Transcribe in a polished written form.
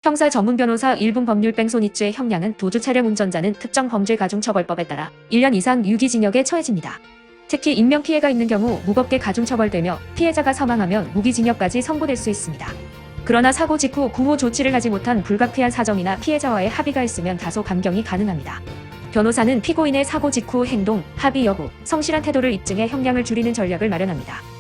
형사 전문 변호사 1분 법률 뺑소니죄 형량은 도주 차량 운전자는 특정 범죄 가중처벌법에 따라 1년 이상 유기징역에 처해집니다. 특히 인명피해가 있는 경우 무겁게 가중처벌되며 피해자가 사망하면 무기징역까지 선고될 수 있습니다. 그러나 사고 직후 구호 조치를 하지 못한 불가피한 사정이나 피해자와의 합의가 있으면 다소 감경이 가능합니다. 변호사는 피고인의 사고 직후 행동, 합의 여부, 성실한 태도를 입증해 형량을 줄이는 전략을 마련합니다.